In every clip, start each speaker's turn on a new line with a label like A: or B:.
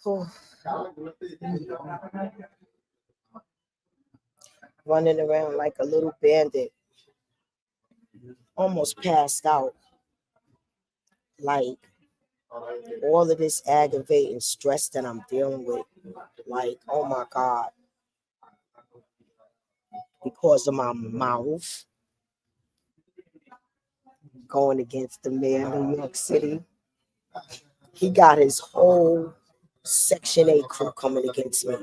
A: Oh, running around like a little bandit, almost passed out. Like all of this aggravating stress that I'm dealing with. Like, oh my God, because of my mouth going against the mayor of New York City. He got his whole Section 8 crew coming against me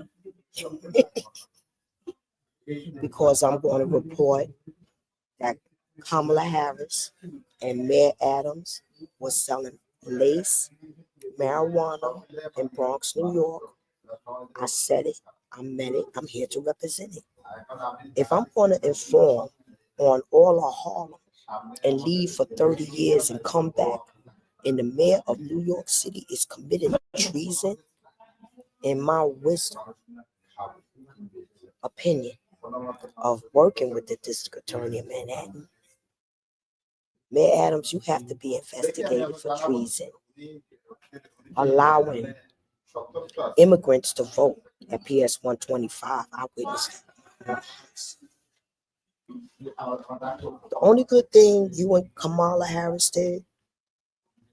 A: because I'm going to report that Kamala Harris and Mayor Adams was selling lace, marijuana in Bronx, New York. I said it. I meant it. I'm here to represent it. If I'm going to inform on all of Harlem and leave for 30 years and come back, and the mayor of New York City is committing treason, in my wisdom, opinion of working with the district attorney of Manhattan, Mayor Adams, you have to be investigated for treason, allowing immigrants to vote at PS 125. I witnessed that. The only good thing you and Kamala Harris did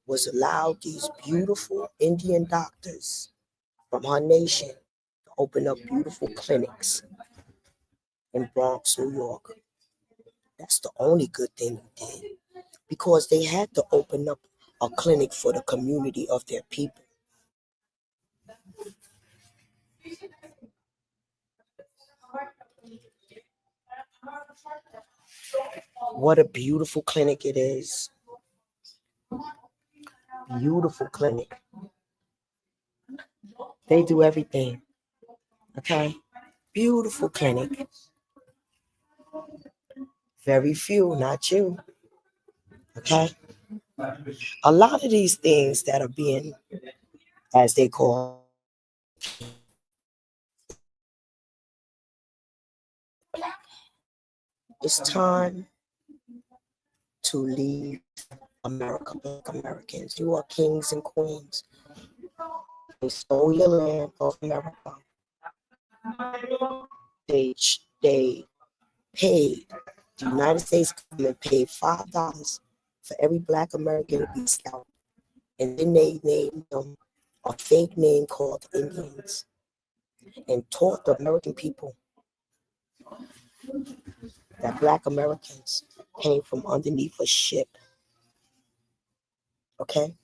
A: was allow these beautiful Indian doctors from her nation to open up beautiful clinics in Bronx, New York. That's the only good thing you did because they had to open up a clinic for the community of their people. What a beautiful clinic it is. Beautiful clinic. They do everything. Okay? Beautiful clinic. Very few, not you. Okay? A lot of these things that are being, as they call, it's time to leave America, Black Americans. You are kings and queens. They stole your land of America. They paid, the United States government paid $5 for every Black American to be scalped. And then they named them a fake name called Indians and taught the American people that Black Americans came from underneath a ship. Okay?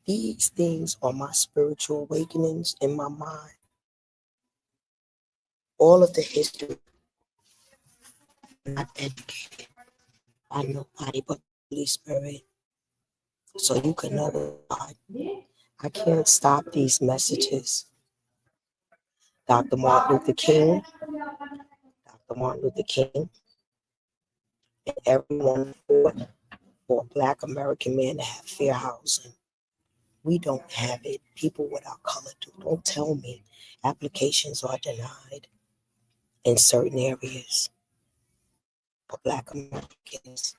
A: These things are my spiritual awakenings in my mind. All of the history, not educated by nobody but the Holy Spirit. So you can know God. I can't stop these messages. Dr. Martin Luther King, Dr. Martin Luther King, and everyone fought for a Black American man to have fair housing. We don't have it. People without color do. Don't tell me applications are denied in certain areas for Black Americans.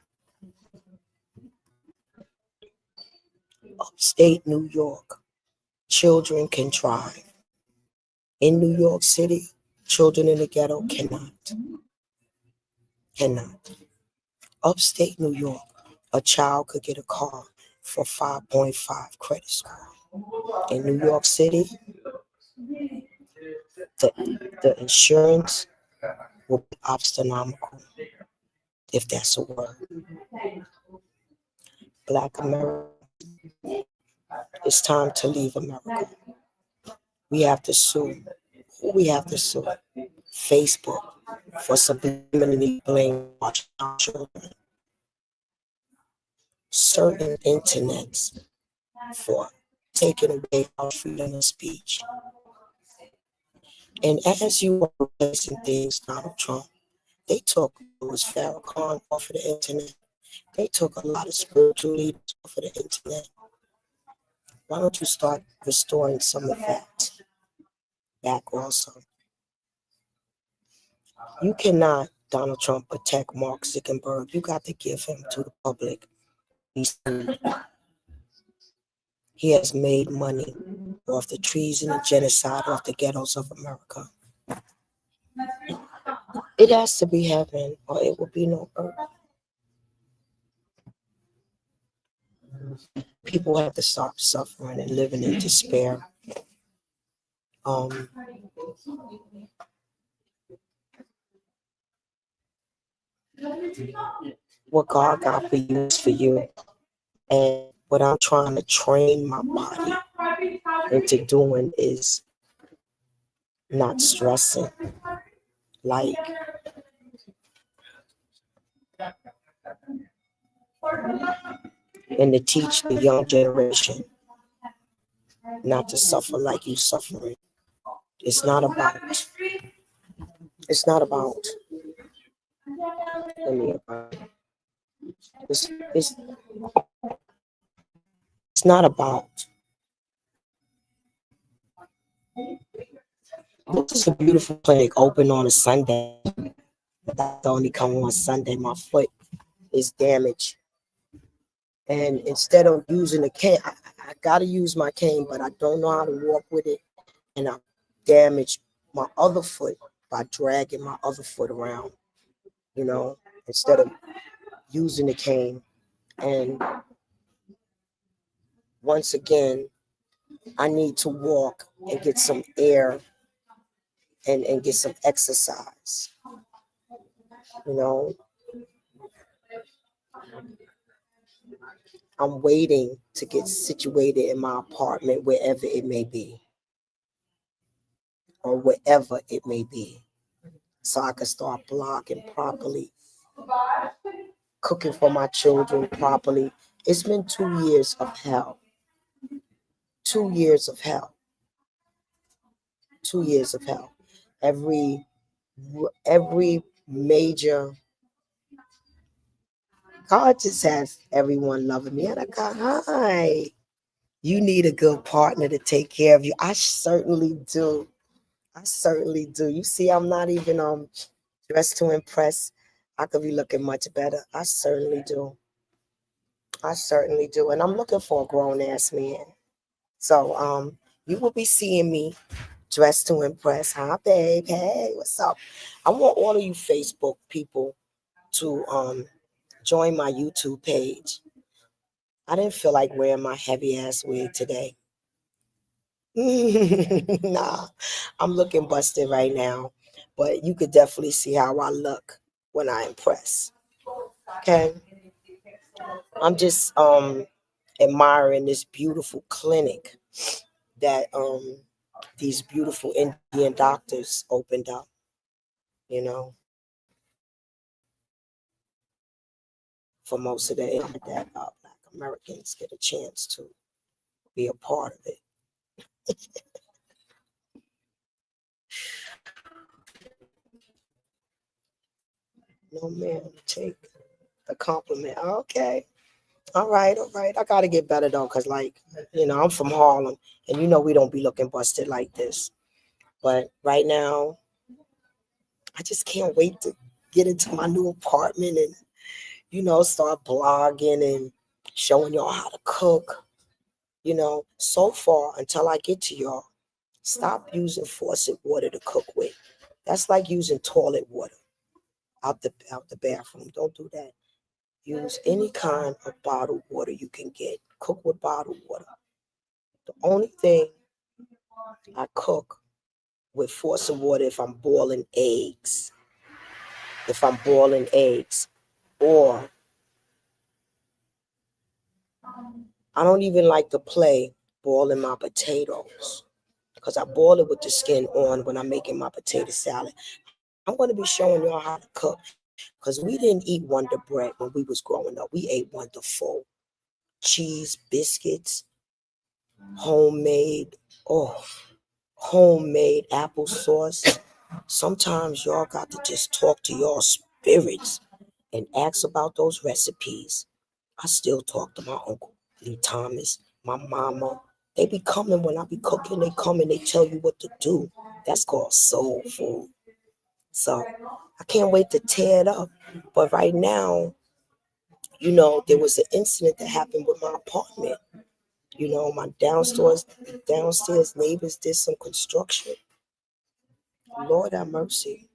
A: Upstate New York, children can drive. In New York City, children in the ghetto cannot. Cannot. Upstate New York, a child could get a car for 5.5 credit score. In New York City, the insurance will be astronomical, if that's a word. Black America, it's time to leave America. We have to sue. Who we have to sue? Facebook for subliminally brainwashing our children. Certain internets for taking away our freedom of speech. And as you are replacing things, Donald Trump, they took Louis Farrakhan off of the internet. They took a lot of spiritual leaders off of the internet. Why don't you start restoring some of that back also? You cannot, Donald Trump, protect Mark Zuckerberg. You got to give him to the public. He has made money off the treason and genocide off the ghettos of America. It has to be heaven, or it will be no earth. People have to stop suffering and living in despair. Um, what God got for you is for you. And what I'm trying to train my body into doing is not stressing. Like, and to teach the young generation not to suffer like you suffering. It's not about, it's not about, let me, it's, it's, it's not about, this is a beautiful clinic open on a Sunday. That's only come on Sunday. My foot is damaged. And instead of using a cane, I got to use my cane, but I don't know how to walk with it. And I damaged my other foot by dragging my other foot around, instead of using the cane. And once again, I need to walk and get some air and get some exercise. You know, I'm waiting to get situated in my apartment, wherever it may be, or wherever it may be, so I can start blogging properly, cooking for my children properly. It's been 2 years of hell. 2 years of hell. 2 years of hell. Every major, God just has everyone loving me. And I go, hi. You need a good partner to take care of you. I certainly do. I certainly do. You see, I'm not even dressed to impress. I could be looking much better. I certainly do. I certainly do. And I'm looking for a grown ass man. So you will be seeing me dressed to impress. Hi, babe. Hey, what's up? I want all of you Facebook people to join my YouTube page. I didn't feel like wearing my heavy ass wig today. Nah, I'm looking busted right now, but you could definitely see how I look when I impress. Okay, I'm just admiring this beautiful clinic that these beautiful Indian doctors opened up. You know, for most of the that Black Americans get a chance to be a part of it. No man, take the compliment. Okay. All right, all right. I gotta get better though, cause I'm from Harlem, and we don't be looking busted like this. But right now, I just can't wait to get into my new apartment and start blogging and showing y'all how to cook. So far until I get to y'all, stop using faucet water to cook with. That's like using toilet water out the bathroom. Don't do that. Use any kind of bottled water you can get. Cook with bottled water. The only thing I cook with faucet water if I'm boiling eggs. Or I don't even like to play boiling my potatoes because I boil it with the skin on when I'm making my potato salad. I'm going to be showing y'all how to cook because we didn't eat Wonder Bread when we was growing up. We ate Wonderful cheese biscuits, homemade, oh, homemade applesauce. Sometimes y'all got to just talk to y'all spirits and ask about those recipes. I still talk to my uncle Lee Thomas, my mama. They be coming when I be cooking. They come and they tell you what to do. That's called soul food. So I can't wait to tear it up. But right now, there was an incident that happened with my apartment. My downstairs neighbors did some construction. Lord have mercy.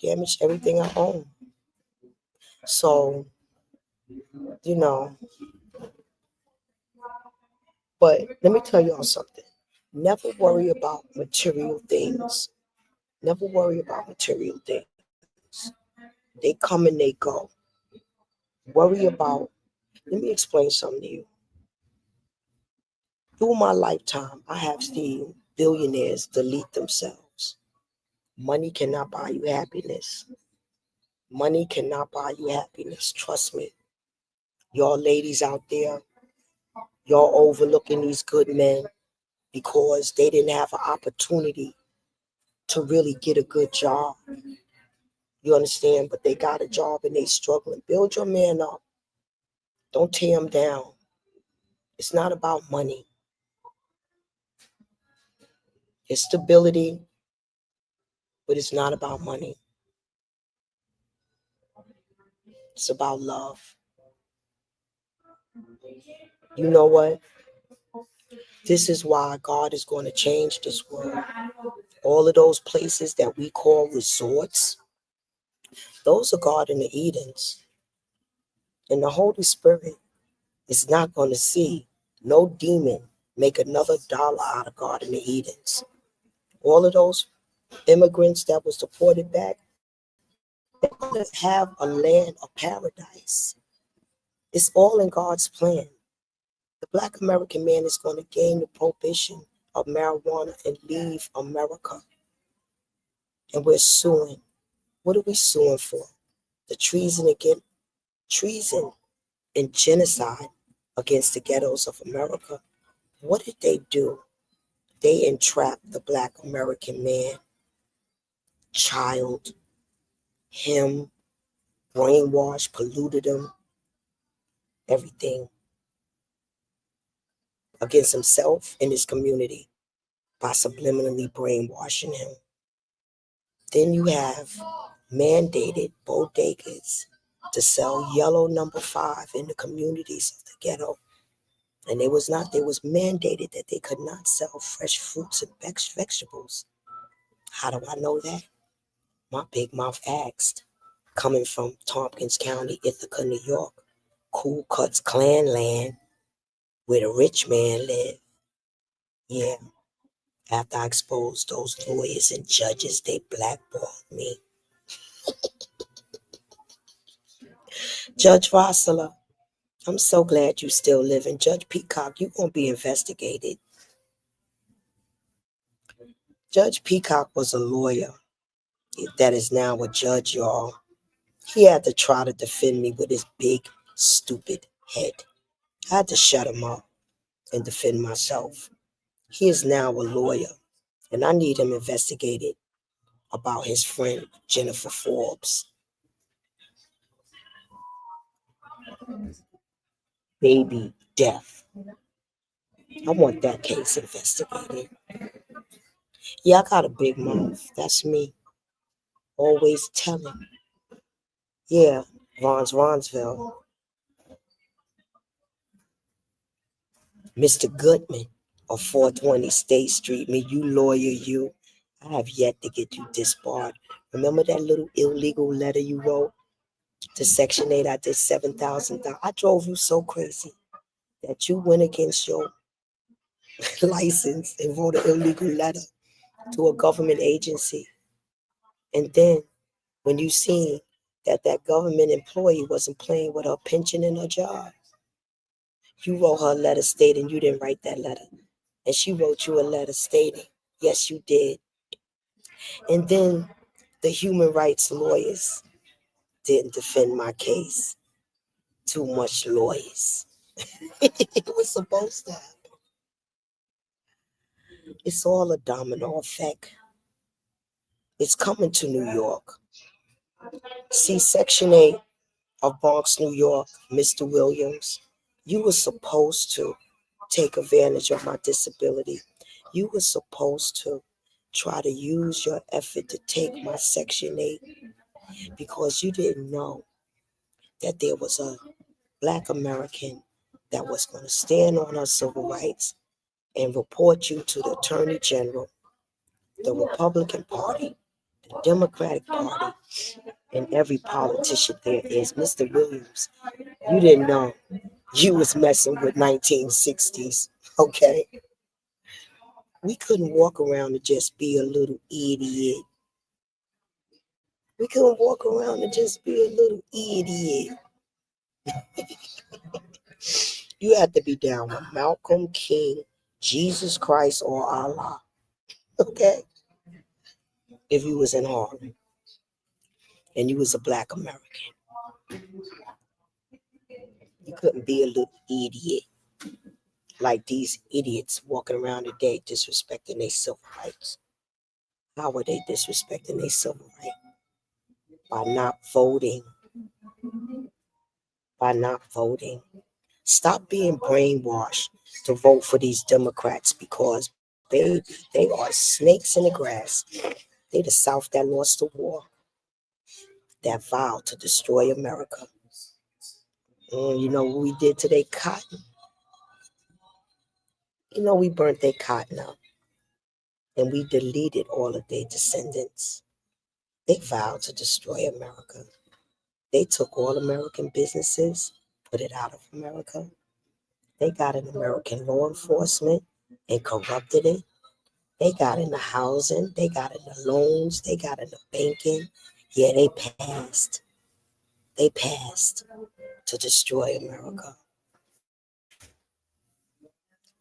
A: Damaged everything I own. So, you know, but let me tell y'all something. Never worry about material things. Never worry about material things. They come and they go. Worry about, let me explain something to you. Through my lifetime, I have seen billionaires delete themselves. Money cannot buy you happiness. Money cannot buy you happiness. Trust me. Y'all ladies out there, y'all overlooking these good men because they didn't have an opportunity to really get a good job. You understand? But they got a job and they struggling. Build your man up. Don't tear him down. It's not about money. It's stability, but it's not about money. It's about love. You know what? This is why God is going to change this world. All of those places that we call resorts, those are Garden of Edens. And the Holy Spirit is not going to see no demon make another dollar out of Garden of Edens. All of those immigrants that was deported back, they're going to have a land of paradise. It's all in God's plan. The Black American man is going to gain the prohibition of marijuana and leave America. And we're suing. What are we suing for? The treason and genocide against the ghettos of America. What did they do? They entrapped the Black American man, child, him, brainwashed, polluted him, everything against himself and his community by subliminally brainwashing him. Then you have mandated bodegas to sell yellow number 5 in the communities of the ghetto. And they was mandated that they could not sell fresh fruits and vegetables. How do I know that? My big mouth asked. Coming from Tompkins County, Ithaca, New York, Cool Cuts Clan land, where the rich man lived. Yeah, after I exposed those lawyers and judges, they blackballed me. Judge Rossler, I'm so glad you still living. Judge Peacock, you gonna be investigated. Judge Peacock was a lawyer that is now a judge, y'all. He had to try to defend me with his big, stupid head. I had to shut him up and defend myself. He is now a lawyer, and I need him investigated about his friend Jennifer Forbes. Baby death. I want that case investigated. Yeah, I got a big mouth. That's me. Always telling. Yeah, Ronsville. Mr. Goodman of 420 State Street. Me, you lawyer, you. I have yet to get you disbarred. Remember that little illegal letter you wrote to Section 8? I did $7,000. I drove you so crazy that you went against your license and wrote an illegal letter to a government agency. And then when you seen that government employee wasn't playing with her pension and her job, you wrote her a letter stating you didn't write that letter. And she wrote you a letter stating, yes, you did. And then the human rights lawyers didn't defend my case. Too much lawyers. It was supposed to happen. It's all a domino effect. It's coming to New York. See, Section 8 of Bronx, New York, Mr. Williams, you were supposed to take advantage of my disability. You were supposed to try to use your effort to take my Section 8 because you didn't know that there was a Black American that was going to stand on our civil rights and report you to the Attorney General, the Republican Party, the Democratic Party, and every politician there is. Mr. Williams, you didn't know you was messing with 1960s, okay? We couldn't walk around and just be a little idiot. We couldn't walk around and just be a little idiot. You had to be down with Malcolm King, Jesus Christ, or Allah, okay? If you was in Harlem and you was a black American, you couldn't be a little idiot like these idiots walking around today disrespecting their civil rights. How are they disrespecting their civil rights? By not voting. By not voting. Stop being brainwashed to vote for these Democrats because, baby, they are snakes in the grass. They the South that lost the war, that vowed to destroy America. You know what we did to their cotton? You know we burnt their cotton up and we deleted all of their descendants. They vowed to destroy America. They took all American businesses, put it out of America. They got an American law enforcement and corrupted it. They got in the housing, they got in the loans, they got in the banking. Yeah, they passed. They passed to destroy America.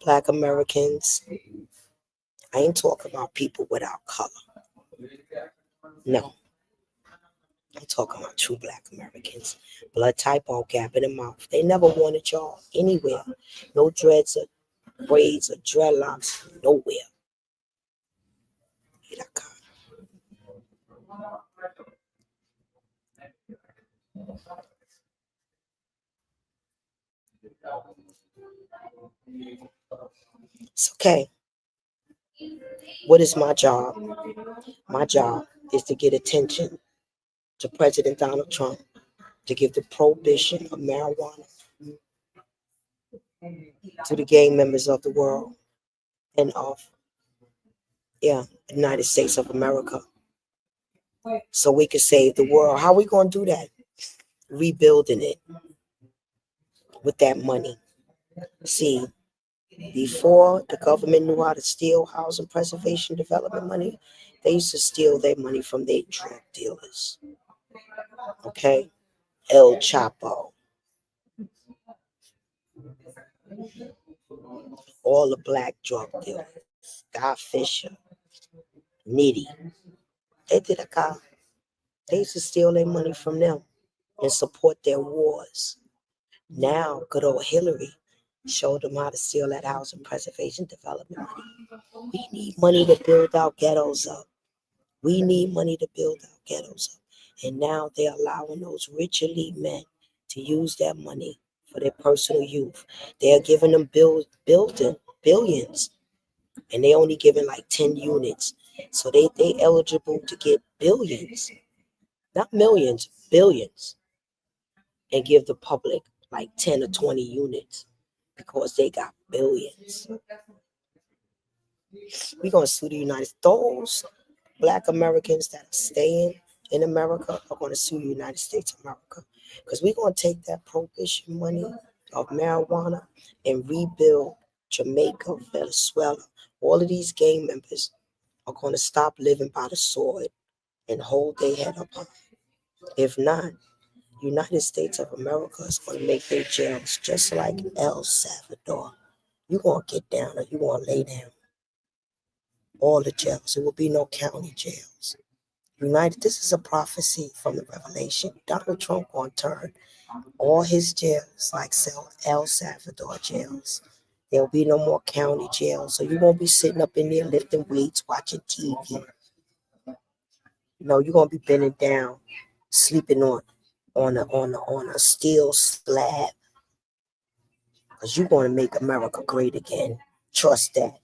A: Black Americans, I ain't talking about people without color. No, I'm talking about true black Americans. Blood type on gap in the mouth. They never wanted y'all anywhere. No dreads or braids or dreadlocks, nowhere. It's okay. What is my job? My job is to get attention to President Donald Trump to give the prohibition of marijuana to the gang members of the world and of, the United States of America so we can save the world. How are we going to do that? Rebuilding it with that money. See, before the government knew how to steal housing preservation development money, they used to steal their money from their drug dealers. Okay? El Chapo, all the black drug dealers, Guy Fisher, Nitty. They did a cop. They used to steal their money from them and support their wars. Now, good old Hillary showed them how to steal that housing preservation development money. We need money to build our ghettos up. We need money to build our ghettos up. And now they're allowing those rich elite men to use that money for their personal use. They're giving them billions, and they only giving like 10 units. So they eligible to get billions, not millions, billions, and give the public like 10 or 20 units because they got billions. We're going to sue the United States. Those black Americans that are staying in America are going to sue the United States of America because we're going to take that prohibition money of marijuana and rebuild Jamaica, Venezuela. All of these gang members are going to stop living by the sword and hold their head up high. If not, United States of America is going to make their jails just like El Salvador. You're going to get down or you're going to lay down. All the jails. There will be no county jails. This is a prophecy from the Revelation. Donald Trump going to turn all his jails like El Salvador jails. There will be no more county jails. So you won't be sitting up in there lifting weights, watching TV. No, you're going to be bending down, sleeping on a steel slab. Because you're going to make America great again. Trust that.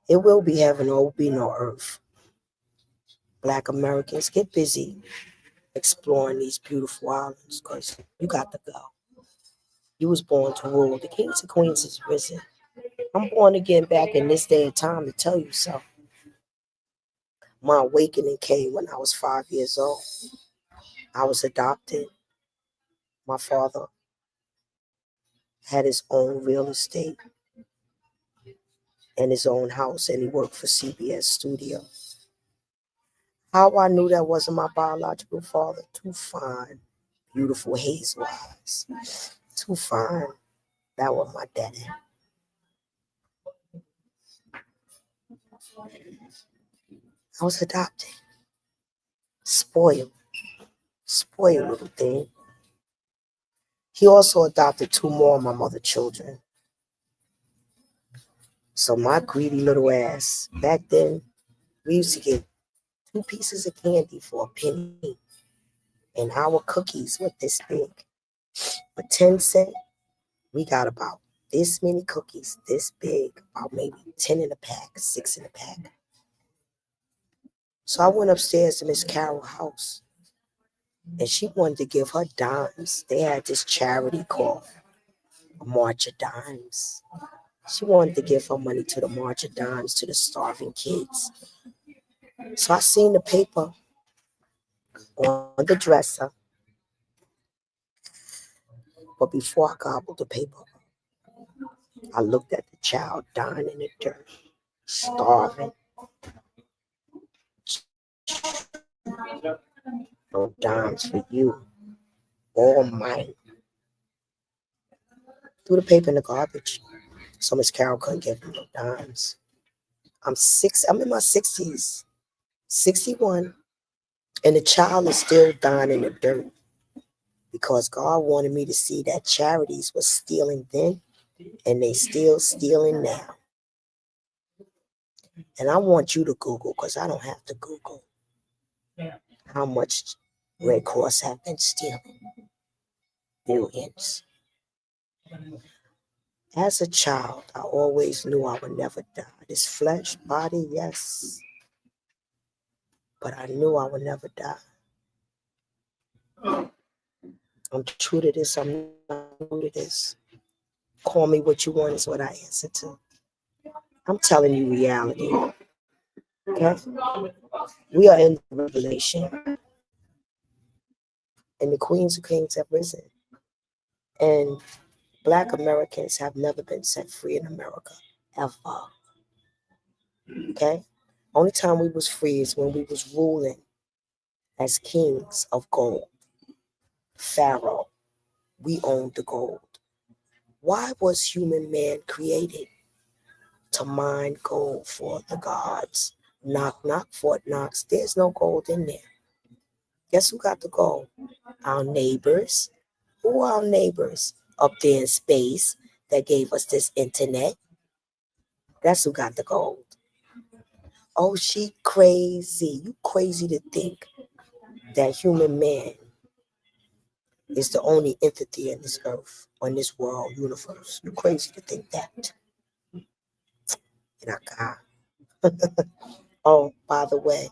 A: It will be heaven or it will be no earth. Black Americans, get busy exploring these beautiful islands because you got to go. You was born to rule. The kings and queens is risen. I'm born again back in this day and time to tell you so. My awakening came when I was 5 years old. I was adopted. My father had his own real estate and his own house, and he worked for CBS Studio. How I knew that wasn't my biological father? Too fine, beautiful hazel eyes. Too fine. That was my daddy. I was adopted. Spoiled. Spoiled little thing. He also adopted two more of my mother's children. So my greedy little ass, back then, we used to get 2 pieces of candy for a penny. And our cookies were this big. For 10 cents, we got about this many cookies, this big, about maybe 10 in a pack, 6 in a pack. So I went upstairs to Miss Carol's house, and she wanted to give her dimes. They had this charity called March of Dimes. She wanted to give her money to the March of Dimes to the starving kids. So I seen the paper on the dresser, but before I gobbled the paper, I looked at the child dying in the dirt, starving. No dimes for you, all mine. Threw the paper in the garbage. So Miss Carol couldn't give me no dimes. I'm in my 60s, 61, and the child is still dying in the dirt because God wanted me to see that charities was stealing then and they still stealing now. And I want you to Google, because I don't have to Google, how much Red Cross have been stealing. Billions. As a child, I always knew I would never die. This flesh, body, yes, but I knew I would never die. I'm true to this, I'm not true to this. Call me what you want is what I answer to. I'm telling you reality. Okay? We are in the revelation, and the queens and kings have risen. And Black Americans have never been set free in America, ever. Okay? Only time we was free is when we was ruling as kings of gold. Pharaoh, we owned the gold. Why was human man created? To mine gold for the gods. Knock, knock, Fort Knox. There's no gold in there. Guess who got the gold? Our neighbors. Who are our neighbors up there in space that gave us this internet? That's who got the gold. Oh, she crazy. You crazy to think that human man is the only entity in this earth, on this world, universe. You crazy to think that. And I got. Oh, by the way,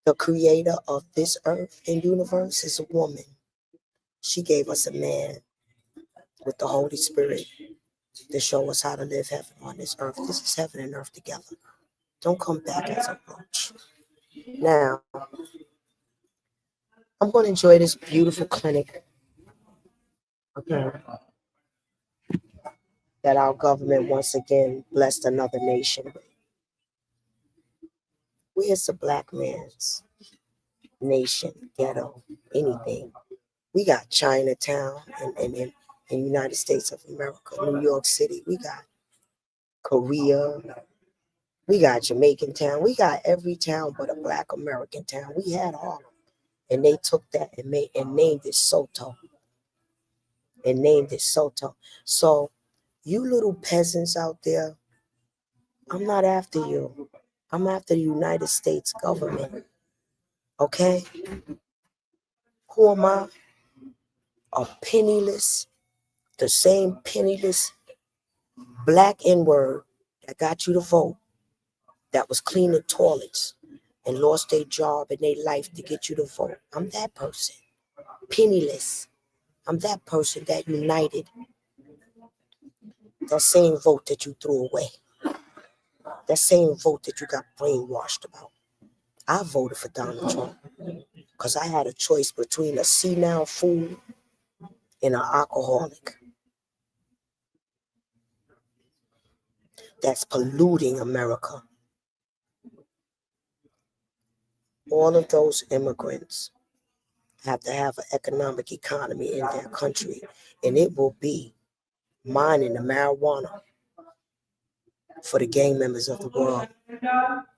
A: the creator of this earth and universe is a woman. She gave us a man with the Holy Spirit to show us how to live heaven on this earth. This is heaven and earth together. Don't come back as a roach. Now, I'm going to enjoy this beautiful clinic, okay, that our government once again blessed another nation with. Where's the black man's nation, ghetto, anything? We got Chinatown in United States of America, New York City. We got Korea. We got Jamaican town. We got every town but a black American town. We had Harlem. And they took that and named it Soto. And named it Soto. So you little peasants out there, I'm not after you. I'm after the United States government. Okay? Who am I? A penniless, the same penniless black N-word that got you to vote, that was cleaning toilets and lost their job and their life to get you to vote. I'm that person. Penniless. I'm that person that united. That same vote that you threw away. That same vote that you got brainwashed about. I voted for Donald Trump because I had a choice between a senile fool and an alcoholic that's polluting America. All of those immigrants have to have an economic economy in their country, and it will be mining the marijuana for the gang members of the world.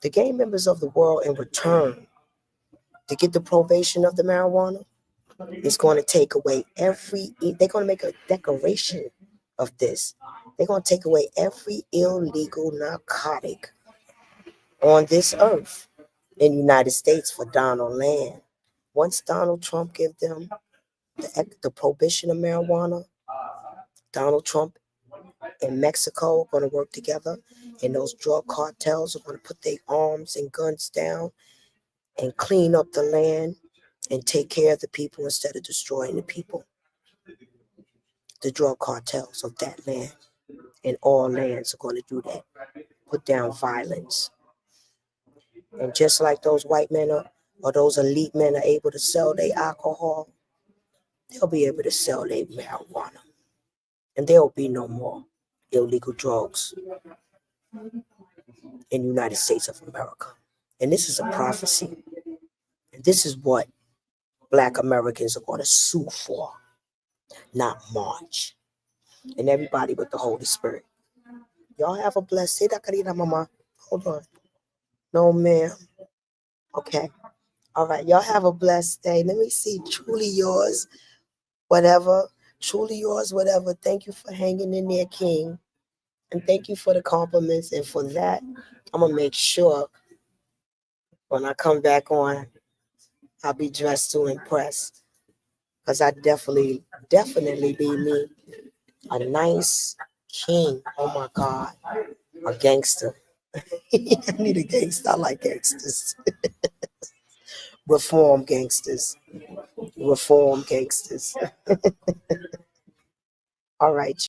A: The gang members of the world, in return, to get the probation of the marijuana, is going to take away they're going to make a declaration of this. They're going to take away every illegal narcotic on this earth in the United States for Donald land. Once Donald Trump give them the prohibition of marijuana, Donald Trump and Mexico are going to work together, and those drug cartels are going to put their arms and guns down and clean up the land and take care of the people instead of destroying the people. The drug cartels of that land and all lands are going to do that. Put down violence. And just like those white men or those elite men are able to sell their alcohol, they'll be able to sell their marijuana. And there will be no more illegal drugs in the United States of America. And this is a prophecy. And this is what Black Americans are going to sue for, not march. And everybody with the Holy Spirit. Y'all have a blessed day. Mama. Hold on. No, ma'am. Okay. All right. Y'all have a blessed day. Let me see. Truly yours, whatever. Truly yours, whatever. Thank you for hanging in there, King. And thank you for the compliments. And for that, I'm going to make sure when I come back on, I'll be dressed to impress. Because I definitely be me. A nice king. Oh, my God. A gangster. I need a gangster. I like gangsters. Reform gangsters. Reform gangsters. All right.